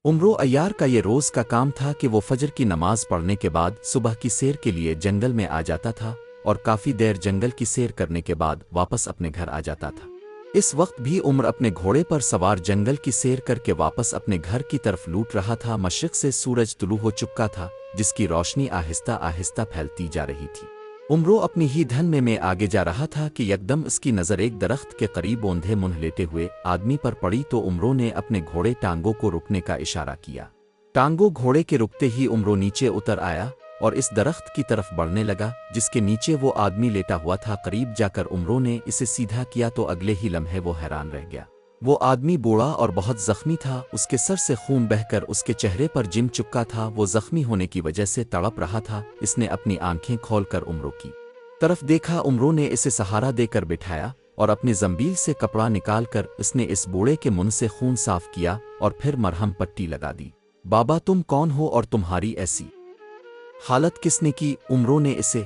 उमरो अय्यार का ये रोज़ का काम था कि वो फजर की नमाज पढ़ने के बाद सुबह की सैर के लिए जंगल में आ जाता था और काफ़ी देर जंगल की सैर करने के बाद वापस अपने घर आ जाता था। इस वक्त भी उम्र अपने घोड़े पर सवार जंगल की सैर करके वापस अपने घर की तरफ लूट रहा था। मशरिक़ से सूरज तुलू हो चुका था, जिसकी रोशनी आहिस्ता आहिस्ता फैलती जा रही थी। उमरो अपनी ही धन में आगे जा रहा था कि यकदम इसकी नज़र एक दरख्त के करीब औंधे मुंह लेटे हुए आदमी पर पड़ी तो उमरो ने अपने घोड़े टांगों को रुकने का इशारा किया। टांगों घोड़े के रुकते ही उमरो नीचे उतर आया और इस दरख्त की तरफ बढ़ने लगा जिसके नीचे वो आदमी लेटा हुआ था। करीब जाकर उमरो ने इसे सीधा किया तो अगले ही लम्हे वो हैरान रह गया। वो आदमी बूढ़ा और बहुत जख्मी था, उसके सर से खून बहकर उसके चेहरे पर जिम चुका था। वो जख्मी होने की वजह से तड़प रहा था। इसने अपनी आंखें खोलकर उमरो की तरफ देखा। उमरो ने इसे सहारा देकर बिठाया और अपनी जंबील से कपड़ा निकालकर इसने इस बूढ़े के मुंह से खून साफ किया और फिर मरहम पट्टी लगा दी। बाबा, तुम कौन हो और तुम्हारी ऐसी हालत किसने की? उमरो ने इसे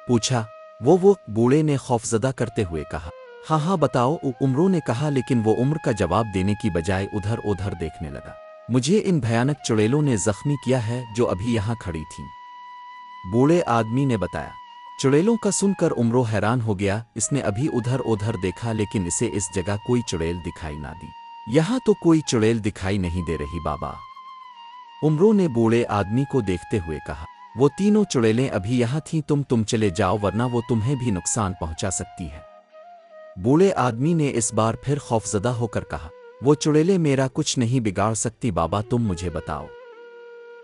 पूछा। वो बूढ़े ने खौफजदा करते हुए कहा। हाँ हाँ बताओ, उमरो ने कहा, लेकिन वो उम्र का जवाब देने की बजाय उधर उधर देखने लगा। मुझे इन भयानक चुड़ैलों ने जख्मी किया है जो अभी यहाँ खड़ी थीं, बूढ़े आदमी ने बताया। चुड़ैलों का सुनकर उमरो हैरान हो गया। इसने अभी उधर उधर देखा लेकिन इसे इस जगह कोई चुड़ैल दिखाई ना दी। यहाँ तो कोई चुड़ैल दिखाई नहीं दे रही बाबा, उमरो ने बूढ़े आदमी को देखते हुए कहा। वो तीनों चुड़ैलें अभी यहाँ थीं, तुम चले जाओ वरना वो तुम्हें भी नुकसान पहुंचा सकती है। बूढ़े आदमी ने इस बार फिर खौफजदा होकर कहा। वो चुड़ैलें मेरा कुछ नहीं बिगाड़ सकती बाबा, तुम मुझे बताओ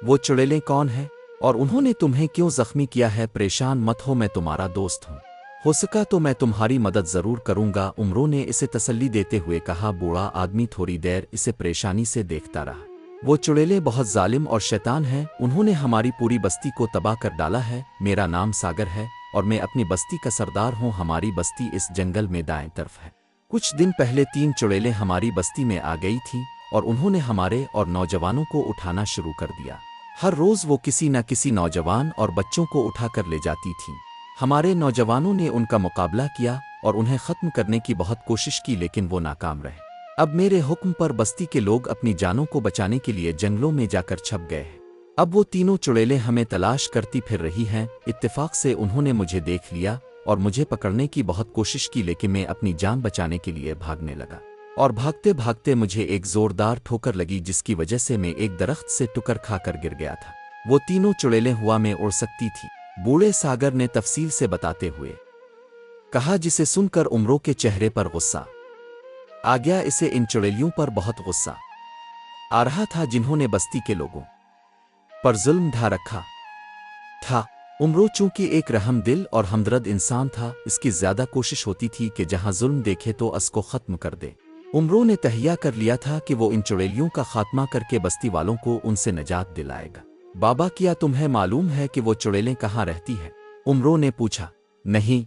वो चुड़ैलें कौन है और उन्होंने तुम्हें क्यों जख्मी किया है? परेशान मत हो, मैं तुम्हारा दोस्त हूँ, हो सका तो मैं तुम्हारी मदद जरूर करूंगा, उमरो ने इसे तसल्ली देते हुए कहा। बूढ़ा आदमी थोड़ी देर इसे परेशानी से देखता रहा। वो चुड़ैलें बहुत जालिम और शैतान हैं, उन्होंने हमारी पूरी बस्ती को तबाह कर डाला है। मेरा नाम सागर है और मैं अपनी बस्ती का सरदार हूँ। हमारी बस्ती इस जंगल में दाएं तरफ है। कुछ दिन पहले 3 चुड़ैलें हमारी बस्ती में आ गई थीं और उन्होंने हमारे और नौजवानों को उठाना शुरू कर दिया। हर रोज वो किसी न किसी नौजवान और बच्चों को उठाकर ले जाती थीं। हमारे नौजवानों ने उनका मुकाबला किया और उन्हें खत्म करने की बहुत कोशिश की लेकिन वो नाकाम रहे। अब मेरे हुक्म पर बस्ती के लोग अपनी जानों को बचाने के लिए जंगलों में जाकर छप गए हैं। अब वो तीनों चुड़ैलें हमें तलाश करती फिर रही हैं। इत्तेफाक से उन्होंने मुझे देख लिया और मुझे पकड़ने की बहुत कोशिश की लेकिन मैं अपनी जान बचाने के लिए भागने लगा और भागते भागते मुझे एक जोरदार ठोकर लगी जिसकी वजह से मैं एक दरख्त से टुकर खाकर गिर गया था। वो तीनों चुड़ैलें हवा में उड़ सकती थी, बूढ़े सागर ने तफसील से बताते हुए कहा, जिसे सुनकर उमरो के चेहरे पर गुस्सा आ गया। इसे इन चुड़ैलियों पर बहुत गुस्सा आ रहा था जिन्होंने बस्ती के लोगों पर जुल्म ढा रखा था। उमरो चूंकि एक रहम दिल और हमदर्द इंसान था, इसकी ज्यादा कोशिश होती थी कि जहां जुल्म देखे तो उसको खत्म कर दे। उमरो ने तहैया कर लिया था कि वो इन चुड़ैलियों का खात्मा करके बस्ती वालों को उनसे निजात दिलाएगा। बाबा, क्या तुम्हें मालूम है कि वो चुड़ैलें कहाँ रहती है? उमरो ने पूछा। नहीं,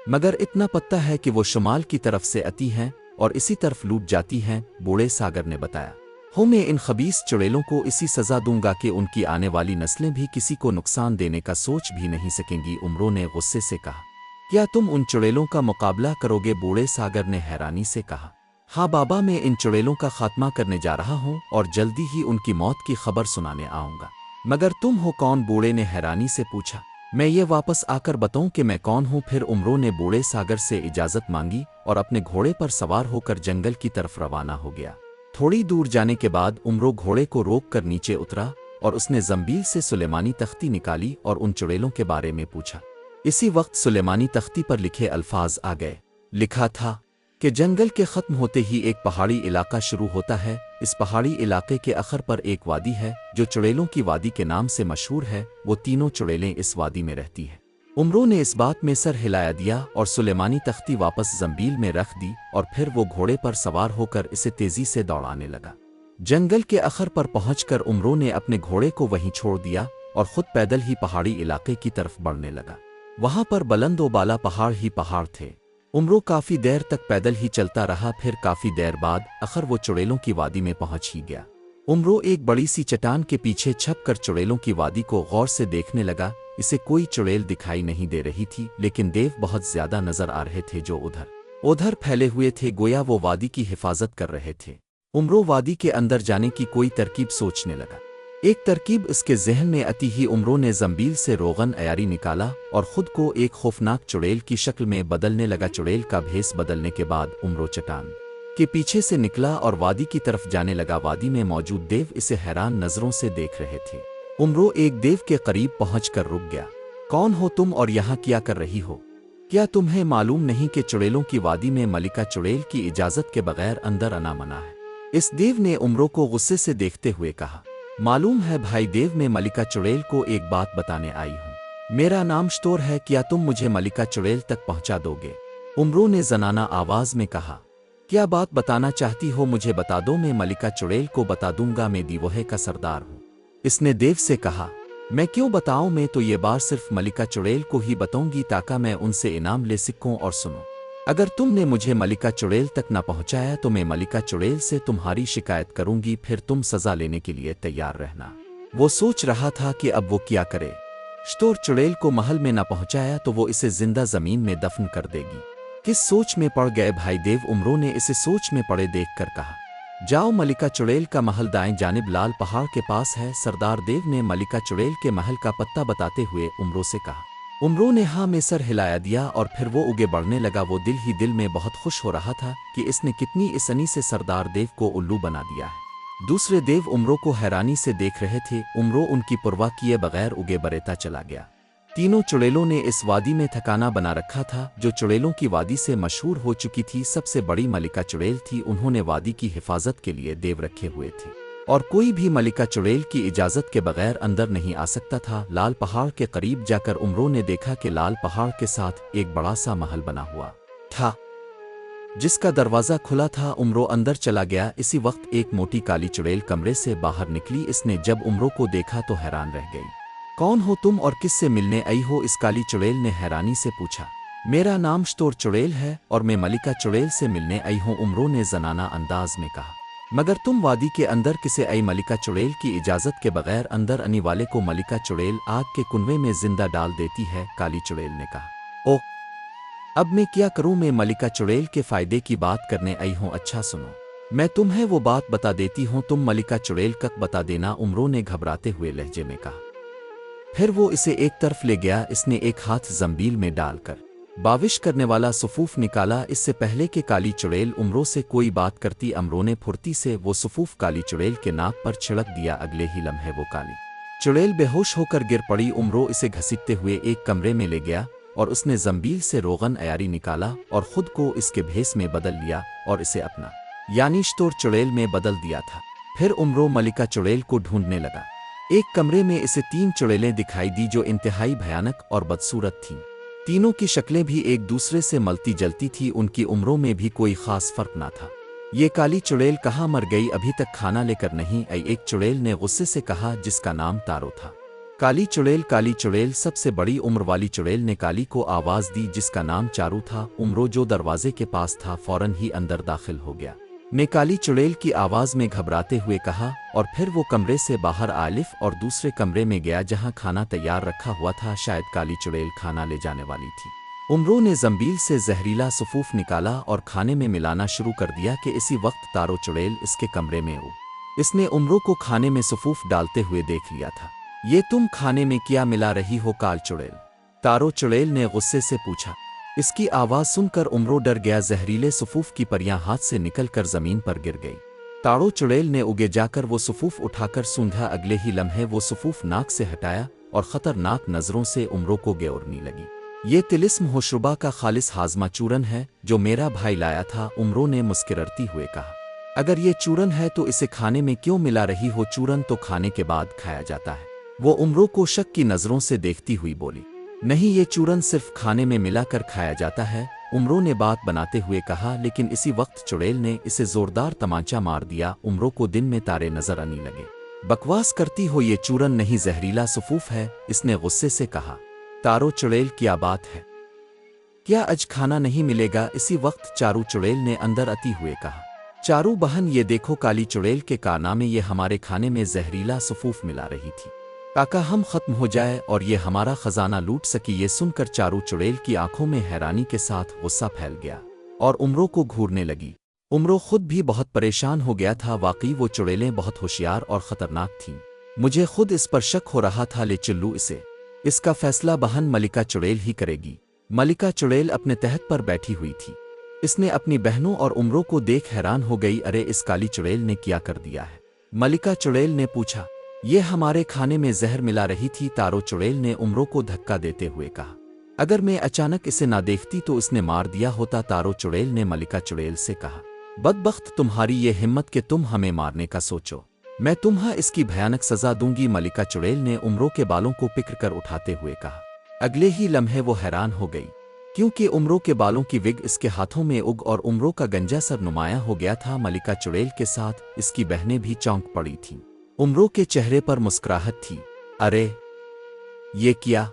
मगर इतना पता है कि वो शुमाल की तरफ से आती हैं और इसी तरफ लूट जाती हैं, बूढ़े सागर ने बताया। मैं इन खबीस चुड़ैलों को इसी सजा दूंगा कि उनकी आने वाली नस्लें भी किसी को नुकसान देने का सोच भी नहीं सकेंगी, उमरो ने गुस्से से कहा। क्या तुम उन चुड़ैलों का मुकाबला करोगे? बूढ़े सागर ने हैरानी से कहा। हाँ बाबा, मैं इन चुड़ैलों का खात्मा करने जा रहा हूँ और जल्दी ही उनकी मौत की खबर सुनाने आऊंगा। मगर तुम हो कौन? बूढ़े ने हैरानी से पूछा। मैं ये वापस आकर बताऊं कि मैं कौन हूँ? फिर उमरो ने बूढ़े सागर से इजाजत मांगी और अपने घोड़े पर सवार होकर जंगल की तरफ रवाना हो गया। थोड़ी दूर जाने के बाद उमरो घोड़े को रोक कर नीचे उतरा और उसने जंबील से सुलेमानी तख्ती निकाली और उन चुड़ैलों के बारे में पूछा। इसी वक्त सुलेमानी तख्ती पर लिखे अल्फाज आ गए। लिखा था कि जंगल के खत्म होते ही एक पहाड़ी इलाका शुरू होता है। इस पहाड़ी इलाके के आखिर पर एक वादी है जो चुड़ैलों की वादी के नाम से मशहूर है। वो तीनों चुड़ैलें इस वादी में रहती है। उमरो ने इस बात में सर हिलाया दिया और सुलेमानी तख्ती वापस जंबील में रख दी और फिर वो घोड़े पर सवार होकर इसे तेजी से दौड़ाने लगा। जंगल के आखिर पर पहुंचकर उमरो ने अपने घोड़े को वहीं छोड़ दिया और खुद पैदल ही पहाड़ी इलाके की तरफ बढ़ने लगा। वहां पर बुलंद-ओ-बाला पहाड़ ही पहाड़ थे। उमरो काफी देर तक पैदल ही चलता रहा। फिर काफी देर बाद आखिर वो चुड़ैलों की वादी में पहुंच ही गया। उमरो एक बड़ी सी चट्टान के पीछे छपकर चुड़ैलों की वादी को गौर से देखने लगा। इसे कोई चुड़ैल दिखाई नहीं दे रही थी लेकिन देव बहुत ज्यादा नजर आ रहे थे जो उधर उधर फैले हुए थे, गोया वो वादी की हिफाजत कर रहे थे। उमरो वादी के अंदर जाने की कोई तरकीब सोचने लगा। एक तरकीब इसके जहन में आती ही उमरो ने जंबील से रोगन अयारी निकाला और खुद को एक खौफनाक चुड़ैल की शक्ल में बदलने लगा। चुड़ैल का भेस बदलने के बाद उमरो चट्टान के पीछे से निकला और वादी की तरफ जाने लगा। वादी में मौजूद देव इसे हैरान नजरों से देख रहे थे। उमरो एक देव के करीब पहुंचकर रुक गया। कौन हो तुम और यहाँ क्या कर रही हो? क्या तुम्हें मालूम नहीं कि चुड़ैलों की वादी में मलिका चुड़ैल की इजाजत के बगैर अंदर आना मना है? इस देव ने उमरो को गुस्से से देखते हुए कहा, मालूम है भाई देव, मैं मलिका चुड़ैल को एक बात बताने आई हूँ। मेरा नाम श्तोर है, क्या तुम मुझे मलिका चुड़ैल तक पहुँचा दोगे? उमरो ने जनाना आवाज में कहा, क्या बात बताना चाहती हो? मुझे बता दो, मैं मलिका चुड़ैल को बता दूंगा मैं दीवोहे का सरदार हूँ। इसने देव से कहा, मैं क्यों बताऊं, मैं तो ये बात सिर्फ मलिका चुड़ैल को ही बताऊंगी ताकि मैं उनसे इनाम ले सकूं। और सुनो, अगर तुमने मुझे मलिका चुड़ैल तक न पहुंचाया तो मैं मलिका चुड़ैल से तुम्हारी शिकायत करूंगी, फिर तुम सजा लेने के लिए तैयार रहना। वो सोच रहा था कि अब वो क्या करे। श्तोर चुड़ैल को महल में न पहुंचाया तो वो इसे जिंदा जमीन में दफन कर देगी। किस सोच में पड़ गए भाई देव? उमरो ने इसे सोच में पड़े देखकर कहा, जाओ, मलिका चुड़ैल का महल दाएं जानिब लाल पहाड़ के पास है। सरदार देव ने मलिका चुड़ैल के महल का पत्ता बताते हुए उमरो से कहा। उमरो ने हाँ में सर हिलाया दिया और फिर वो उगे बढ़ने लगा। वो दिल ही दिल में बहुत खुश हो रहा था कि इसने कितनी आसानी से सरदार देव को उल्लू बना दिया है। दूसरे देव उमरो को हैरानी से देख रहे थे। उमरो उनकी परवाह किए बगैर उगे बढ़ता चला गया। तीनों चुड़ैलों ने इस वादी में ठिकाना बना रखा था जो चुड़ैलों की वादी से मशहूर हो चुकी थी। सबसे बड़ी मलिका चुड़ैल थी। उन्होंने वादी की हिफाजत के लिए देव रखे हुए थे और कोई भी मलिका चुड़ैल की इजाजत के बगैर अंदर नहीं आ सकता था। लाल पहाड़ के करीब जाकर उमरो ने देखा कि लाल पहाड़ के साथ एक बड़ा सा महल बना हुआ था जिसका दरवाजा खुला था। उमरो अंदर चला गया। इसी वक्त एक मोटी काली चुड़ैल कमरे से बाहर निकली। इसने जब उमरो को देखा तो हैरान रह गई। कौन हो तुम और किससे मिलने आई हो? इस काली चुड़ैल ने हैरानी से पूछा। मेरा नाम श्तोर चुड़ैल है और मैं मलिका चुड़ैल से मिलने आई हूँ, उमरो ने जनाना अंदाज में कहा। मगर तुम वादी के अंदर किसे आई? मलिका चुड़ैल की इजाजत के बगैर अंदर आने वाले को मलिका चुड़ैल आग के कुनवे में जिंदा डाल देती है, काली चुड़ैल ने कहा। ओ, अब मैं क्या करूं? मैं मलिका चुड़ैल के फायदे की बात करने आई हूं। अच्छा सुनो, मैं तुम्हें वो बात बता देती हूं, तुम मलिका चुड़ैल तक बता देना, उमरो ने घबराते हुए लहजे में कहा। फिर वो इसे एक तरफ ले गया। इसने एक हाथ जंबील में डालकर बाविश करने वाला सुफूफ निकाला। इससे पहले कि काली चुड़ैल उमरो से कोई बात करती, उमरो ने फुर्ती से वो सुफूफ काली चुड़ैल के नाक पर छिड़क दिया। अगले ही लम्हे वो काली चुड़ैल बेहोश होकर गिर पड़ी। उमरो इसे घसीटते हुए एक कमरे में ले गया और उसने जंबील से रोगन अयारी निकाला और खुद को इसके भेस में बदल लिया और इसे अपना यानी श्तोर चुड़ैल में बदल दिया था। फिर उमरो मलिका चुड़ैल को ढूंढने लगा। एक कमरे में इसे 3 चुड़ैलें दिखाई दी जो इंतहाई भयानक और बदसूरत थीं। तीनों की शक्लें भी एक दूसरे से मलती जलती थी। उनकी उम्रों में भी कोई खास फर्क ना था। ये काली चुड़ैल कहाँ मर गई? अभी तक खाना लेकर नहीं आई, एक चुड़ैल ने गुस्से से कहा जिसका नाम तारो था। काली चुड़ैल सबसे बड़ी उम्र वाली चुड़ैल ने काली को आवाज दी जिसका नाम चारू था। उमरो जो दरवाजे के पास था फौरन ही अंदर दाखिल हो गया। ने काली चुड़ैल की आवाज में घबराते हुए कहा और फिर वो कमरे से बाहर आलिफ और दूसरे कमरे में गया जहां खाना तैयार रखा हुआ था। शायद काली चुड़ैल खाना ले जाने वाली थी। उमरो ने जंबील से जहरीला सुफूफ निकाला और खाने में मिलाना शुरू कर दिया कि इसी वक्त तारो चुड़ैल इसके कमरे में हो। इसने उमरो को खाने में सुफूफ डालते हुए देख लिया था। ये तुम खाने में क्या मिला रही हो काल चुड़ैल? तारो चुड़ैल ने गुस्से से पूछा। इसकी आवाज सुनकर उमरो डर गया। जहरीले सुफूफ की परियां हाथ से निकलकर जमीन पर गिर गई। तारो चुड़ैल ने उगे जाकर वो सुफूफ उठाकर सूंघा। अगले ही लम्हे वो सुफूफ नाक से हटाया और खतरनाक नजरों से उमरो को गेरने लगी। ये तिलिस्म होशरुबा का खालिस हाजमा चूरन है जो मेरा भाई लाया था, उमरो ने मुस्कुराते हुए कहा। अगर ये चूरन है तो इसे खाने में क्यों मिला रही हो? चूरन तो खाने के बाद खाया जाता है। वो उमरो को शक की नजरों से देखती हुई बोली। नहीं, ये चूरन सिर्फ खाने में मिलाकर खाया जाता है, उमरो ने बात बनाते हुए कहा। लेकिन इसी वक्त चुड़ैल ने इसे जोरदार तमाचा मार दिया। उमरो को दिन में तारे नजर आने लगे। बकवास करती हो, ये चूरन नहीं जहरीला सुफूफ है, इसने गुस्से से कहा। तारो चुड़ैल क्या बात है? क्या आज खाना नहीं मिलेगा? इसी वक्त चारू चुड़ैल ने अंदर आती हुए कहा। चारू बहन, ये देखो, काली चुड़ैल के कारनामे, ये हमारे खाने में जहरीला सुफूफ मिला रही थी ताकि हम खत्म हो जाए और ये हमारा खजाना लूट सकी। ये सुनकर चारू चुड़ैल की आंखों में हैरानी के साथ गुस्सा फैल गया और उमरो को घूरने लगी। उमरो खुद भी बहुत परेशान हो गया था। वाकई वो चुड़ैलें बहुत होशियार और ख़तरनाक थीं। मुझे खुद इस पर शक हो रहा था, ले चिल्लू इसका फैसला बहन मलिका चुड़ैल ही करेगी। मलिका चुड़ैल अपने तहत पर बैठी हुई थी। इसने अपनी बहनों और उमरों को देख हैरान हो गई। अरे, इस काली चुड़ैल ने क्या कर दिया है? मलिका चुड़ैल ने पूछा। ये हमारे खाने में जहर मिला रही थी, तारो चुड़ैल ने उमरों को धक्का देते हुए कहा। अगर मैं अचानक इसे ना देखती तो इसने मार दिया होता, तारो चुड़ैल ने मलिका चुड़ैल से कहा। बदबख्त तुम्हारी ये हिम्मत कि तुम हमें मारने का सोचो। मैं तुम्हें इसकी भयानक सजा दूंगी, मलिका चुड़ैल ने उमरों के बालों को पिकड़ कर उठाते हुए कहा। अगले ही लम्हे वो हैरान हो गई, क्योंकि उमरों के बालों की विग इसके हाथों में उग और उमरों का गंजा सर नुमाया हो गया था। मलिका चुड़ैल के साथ इसकी बहनें भी चौंक पड़ी थीं। उमरों के चेहरे पर मुस्कुराहट थी। अरे, ये क्या?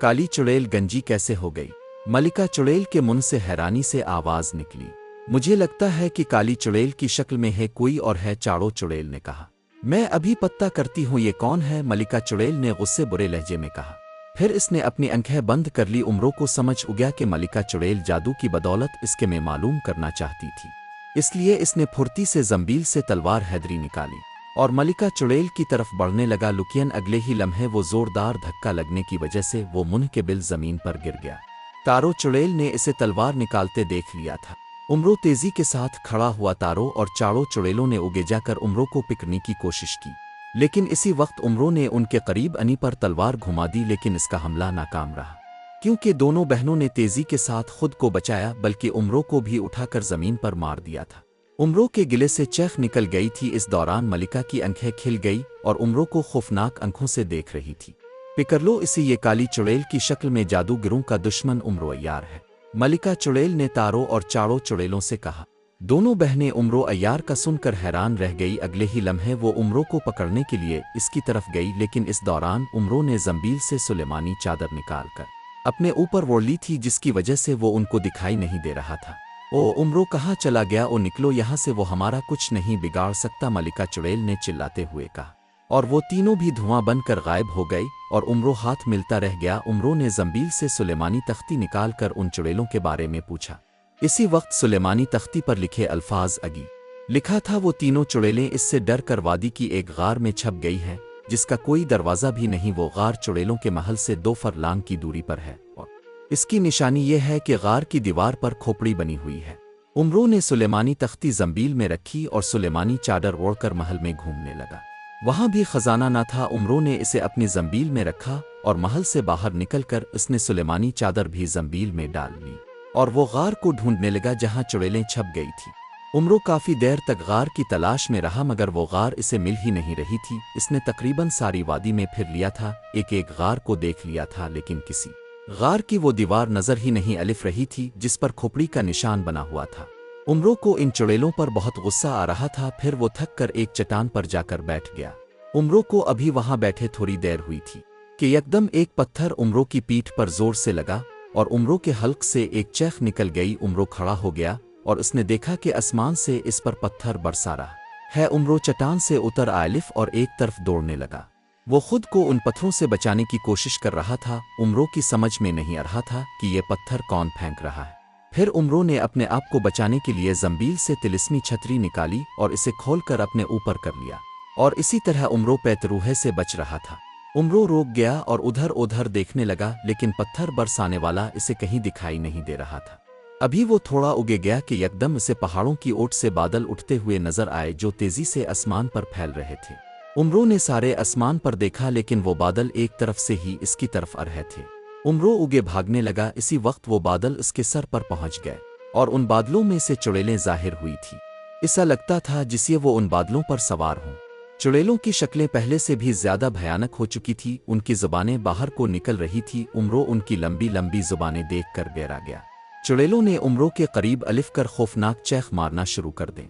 काली चुड़ैल गंजी कैसे हो गई? मलिका चुड़ैल के मुंह से हैरानी से आवाज निकली। मुझे लगता है कि काली चुड़ैल की शक्ल में है कोई और है, चाड़ो चुड़ैल ने कहा। मैं अभी पता करती हूँ ये कौन है, मलिका चुड़ैल ने गुस्से बुरे लहजे में कहा। फिर इसने अपनी आंखें बंद कर ली। उमरों को समझ उगया कि मलिका चुड़ैल जादू की बदौलत इसके में मालूम करना चाहती थी। इसलिए इसने फुर्ती से जंबील से तलवार हैदरी निकाली और मलिका चुड़ैल की तरफ बढ़ने लगा। लुकियन अगले ही लम्हे वो जोरदार धक्का लगने की वजह से वो मुंह के बिल जमीन पर गिर गया। तारो चुड़ैल ने इसे तलवार निकालते देख लिया था। उमरों तेजी के साथ खड़ा हुआ। तारो और चाड़ो चुड़ैलों ने उगे जाकर उमरों को पिकने की कोशिश की, लेकिन इसी वक्त उमरों ने उनके करीब अनी पर तलवार घुमा दी, लेकिन इसका हमला नाकाम रहा, क्योंकि दोनों बहनों ने तेजी के साथ खुद को बचाया, बल्कि उमरों को भी उठाकर जमीन पर मार दिया था। उमरों के गिले से चेख निकल गई थी। इस दौरान मलिका की आंखें खिल गई और उमरों को खौफनाक आंखों से देख रही थी। पिकरलो इसे ये काली चुड़ैल की शक्ल में जादूगरों का दुश्मन उमरो अय्यार है, मलिका चुड़ैल ने तारो और चाड़ो चुड़ैलों से कहा। दोनों बहनें उमरो अय्यार का सुनकर हैरान रह गई। अगले ही लम्हे वो उमरों को पकड़ने के लिए इसकी तरफ गई, लेकिन इस दौरान उमरों ने जंबील से सुलेमानी चादर निकालकर अपने ऊपर ओढ़ ली थी, जिसकी वजह से वो उनको दिखाई नहीं दे रहा था। ओ उमरो कहाँ चला गया? ओ निकलो यहाँ से, वो हमारा कुछ नहीं बिगाड़ सकता, मलिका चुड़ैल ने चिल्लाते हुए कहा। और वो तीनों भी धुआं बनकर गायब हो गई और उमरो हाथ मिलता रह गया। उमरों ने जंबील से सुलेमानी तख्ती निकालकर उन चुड़ैलों के बारे में पूछा। इसी वक्त सुलेमानी तख्ती पर लिखे अल्फाज अगी लिखा था। वो तीनों चुड़ैलें इससे डर कर वादी की एक गार में छप गई हैं, जिसका कोई दरवाज़ा भी नहीं। वो गार चुड़ैलों के महल से 2 फरलांग की दूरी पर है और इसकी निशानी ये है कि गार की दीवार पर खोपड़ी बनी हुई है। उमरों ने सुलेमानी तख्ती जंबील में रखी और सुलेमानी चादर ओढ़कर महल में घूमने लगा। वहां भी खजाना न था। उमरों ने इसे अपनी जंबील में रखा और महल से बाहर निकलकर उसने सुलेमानी चादर भी जंबील में डाल ली और वो गार को ढूंढने लगा जहां चुड़ैलें छप गई थी। उमरो काफी देर तक गार की तलाश में रहा, मगर वो गार इसे मिल ही नहीं रही थी। इसने तकरीबन सारी वादी में फिर लिया था, एक एक गार को देख लिया था, लेकिन किसी गार की वो दीवार नजर ही नहीं अलिफ रही थी जिस पर खोपड़ी का निशान बना हुआ था। उमरो को इन चुड़ैलों पर बहुत गुस्सा आ रहा था। फिर वो थक कर एक चट्टान पर जाकर बैठ गया। उमरो को अभी वहां बैठे थोड़ी देर हुई थी कि यकदम एक पत्थर उमरो की पीठ पर जोर से लगा और उमरो के हल्क से एक चेख निकल गई। उमरो खड़ा हो गया और उसने देखा कि आसमान से इस पर पत्थर बरसा रहा है। उमरो चट्टान से उतर आलिफ और एक तरफ दौड़ने लगा। वो खुद को उन पत्थरों से बचाने की कोशिश कर रहा था। उमरो की समझ में नहीं आ रहा था कि ये पत्थर कौन फेंक रहा है। फिर उमरो ने अपने आप को बचाने के लिए जंबील से तिलिस्मी छतरी निकाली और इसे खोलकर अपने ऊपर कर लिया, और इसी तरह उमरो पैतरूहे से बच रहा था। उमरो रुक गया और उधर उधर देखने लगा, लेकिन पत्थर बरसाने वाला इसे कहीं दिखाई नहीं दे रहा था। अभी वो थोड़ा उगे गया कि यकदम इसे पहाड़ों की ओट से बादल उठते हुए नजर आए जो तेजी से आसमान पर फैल रहे थे। उमरो ने सारे आसमान पर देखा, लेकिन वो बादल एक तरफ से ही इसकी तरफ आ रहे थे। उमरो उगे भागने लगा। इसी वक्त वो बादल इसके सर पर पहुंच गए और उन बादलों में से चुड़ैलें जाहिर हुई थी। ऐसा लगता था जिसे वो उन बादलों पर सवार हों। चुड़ैलों की शक्लें पहले से भी ज्यादा भयानक हो चुकी थी। उनकी जुबानें बाहर को निकल रही थी। उमरो उनकी लंबी लंबी जुबानें देखकर बेरा गया। चुड़ैलों ने उमरो के करीब अलिफ कर खौफनाक चेख मारना शुरू कर दें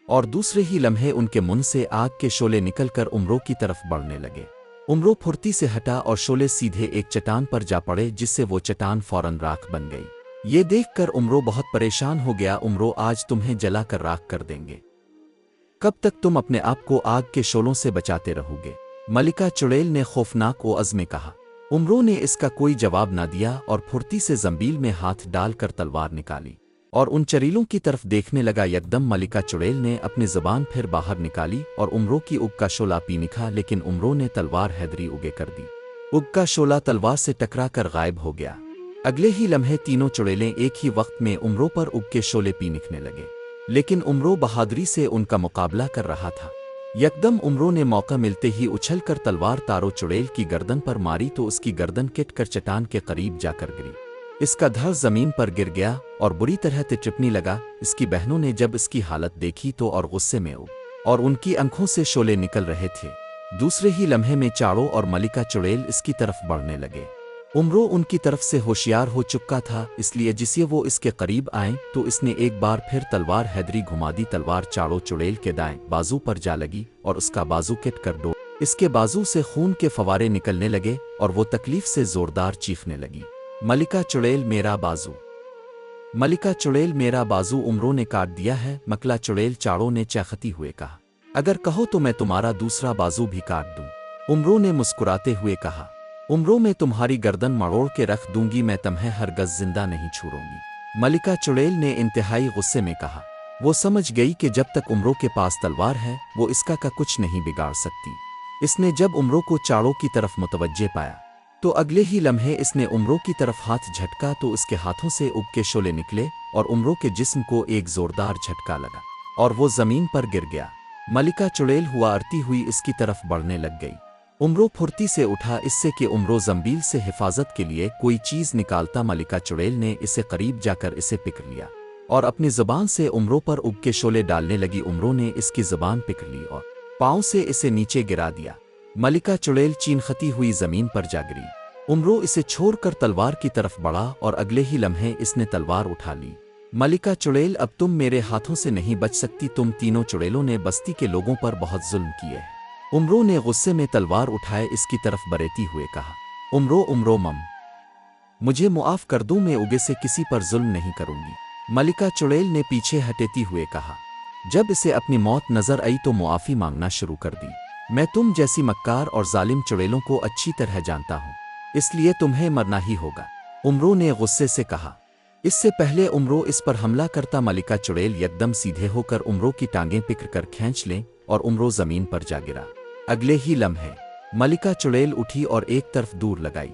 और दूसरे ही लम्हे उनके मुंह से आग के शोले निकलकर उमरो की तरफ बढ़ने लगे। उमरो फुर्ती से हटा और शोले सीधे एक चट्टान पर जा पड़े, जिससे वो चट्टान फौरन राख बन गई। ये देखकर उमरो बहुत परेशान हो गया। उमरो, आज तुम्हें जला कर राख कर देंगे। कब तक तुम अपने आप को आग के शोलों से बचाते रहोगे? मलिका चुड़ैल ने खौफनाक ओज़ में कहा। उमरो ने इसका कोई जवाब न दिया और फुर्ती से जंबील में हाथ डालकर तलवार निकाली। और उन चरीलों की तरफ देखने लगा। यकदम मलिका चुड़ैल ने अपनी ज़बान फिर बाहर निकाली और उमरों की उग का शोला पी निखा, लेकिन उमरों ने तलवार हैदरी उगे कर दी। उग का शोला तलवार से टकरा कर गायब हो गया। अगले ही लम्हे तीनों चुड़ैलें एक ही वक्त में उमरों पर उग के शोले पी निकलने लगे, लेकिन उमरों बहादुरी से उनका मुकाबला कर रहा था। यकदम उमरों ने मौका मिलते ही उछलकर तलवार तारो चुड़ैल की गर्दन पर मारी तो उसकी गर्दन किट कर चट्टान के करीब जाकर गिरी। इसका धड़ जमीन पर गिर गया और बुरी तरह तिटपने लगा। इसकी बहनों ने जब इसकी हालत देखी तो और गुस्से में और उनकी आंखों से शोले निकल रहे थे। दूसरे ही लम्हे में चाड़ो और मलिका चुड़ैल इसकी तरफ बढ़ने लगे। उमरों उनकी तरफ से होशियार हो चुका था, इसलिए जिसे वो इसके करीब आए तो इसने एक बार फिर तलवार हैदरी घुमा दी। तलवार चाड़ो चुड़ैल के दाएं बाजू पर जा लगी और उसका बाजू किट कर दो। इसके बाजू से खून के फवारे निकलने लगे और वो तकलीफ से जोरदार चीखने लगी, मलिका चुड़ैल मेरा बाजू, मलिका चुड़ैल मेरा बाजू उमरों ने काट दिया है। मकला चुड़ैल चाड़ो ने चौंकते हुए कहा, अगर कहो तो मैं तुम्हारा दूसरा बाजू भी काट दूं। उमरों ने मुस्कुराते हुए कहा, उमरों में तुम्हारी गर्दन मरोड़ के रख दूंगी, मैं तुम्हें हरगज जिंदा नहीं छोड़ूंगी। मलिका चुड़ैल ने इंतहाई गुस्से में कहा। वो समझ गई कि जब तक उमरों के पास तलवार है वो इसका का कुछ नहीं बिगाड़ सकती। इसने जब उमरों को चाड़ों की तरफ मुतवज्जे पाया तो अगले ही लम्हे इसने उमरों की तरफ हाथ झटका तो इसके हाथों से उग के शोले निकले और उमरों के जिस्म को एक जोरदार झटका लगा और वो जमीन पर गिर गया। मलिका चुड़ैल हुआ अरती हुई इसकी तरफ बढ़ने लग गई। उमरों फुर्ती से उठा इससे कि उमरों जंबील से हिफाजत के लिए कोई चीज निकालता। मलिका चुड़ैल ने इसे करीब जाकर इसे पकड़ लिया और अपनी जुबान से उमरों पर उग के शोले डालने लगी। उमरों ने इसकी जुबान पकड़ ली और पांव से इसे नीचे गिरा दिया। मलिका चुड़ैल चीखती हुई जमीन पर जा गिरी। उमरों इसे छोड़कर तलवार की तरफ बढ़ा और अगले ही लम्हे इसने तलवार उठा ली। मलिका चुड़ैल, अब तुम मेरे हाथों से नहीं बच सकती। तुम तीनों चुड़ैलों ने बस्ती के लोगों पर बहुत जुल्म किए हैं। उमरों ने गुस्से में तलवार उठाए इसकी तरफ बरेती हुए कहा, उमरों मम, मुझे मुआफ कर दूं, मैं उगे से किसी पर जुल्म नहीं करूंगी। मलिका चुड़ैल ने पीछे हटेती हुए कहा। जब इसे अपनी मौत नजर आई तो मुआफी मांगना शुरू कर दी। मैं तुम जैसी मक्कार और जालिम चुड़ैलों को अच्छी तरह जानता हूं, इसलिए तुम्हें मरना ही होगा, उमरों ने गुस्से से कहा। इससे पहले उमरों इस पर हमला करता मलिका चुड़ैल यकदम सीधे होकर उमरों की टांगें पकड़ कर खींच लें और उमरों जमीन पर जा गिरा। अगले ही लम्हे मलिका चुड़ैल उठी और एक तरफ दूर लगाई।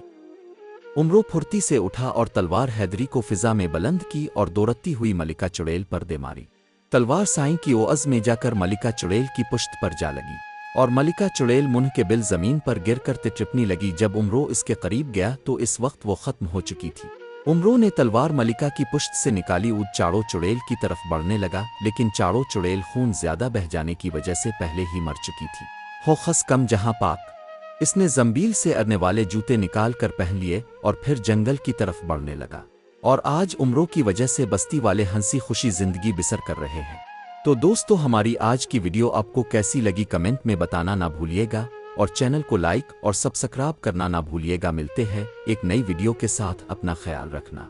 उमरों फुर्ती से उठा और तलवार हैदरी को फिजा में बुलंद की और दौड़ती हुई मलिका चुड़ैल पर दे मारी। तलवार साईं की ओअज़ में जाकर मलिका चुड़ैल की पुश्त पर जा लगी और मलिका चुड़ैल मुंह के बिल जमीन पर गिर कर तिटपने लगी। जब उमरों इसके करीब गया तो इस वक्त वो खत्म हो चुकी थी। उमरों ने तलवार मलिका की पुश्त से निकाली। चाड़ो चुड़ैल की तरफ बढ़ने लगा, लेकिन चाड़ो चुड़ैल खून ज्यादा बह जाने की वजह से पहले ही मर चुकी थी। हो खस कम जहां पाक, इसने जंबील से अरने वाले जूते निकाल कर पहन लिए और फिर जंगल की तरफ बढ़ने लगा। और आज उमरों की वजह से बस्ती वाले हंसी खुशी जिंदगी बसर कर रहे हैं। तो दोस्तों, हमारी आज की वीडियो आपको कैसी लगी कमेंट में बताना ना भूलिएगा और चैनल को लाइक और सब्सक्राइब करना ना भूलिएगा। मिलते हैं एक नई वीडियो के साथ, अपना ख्याल रखना।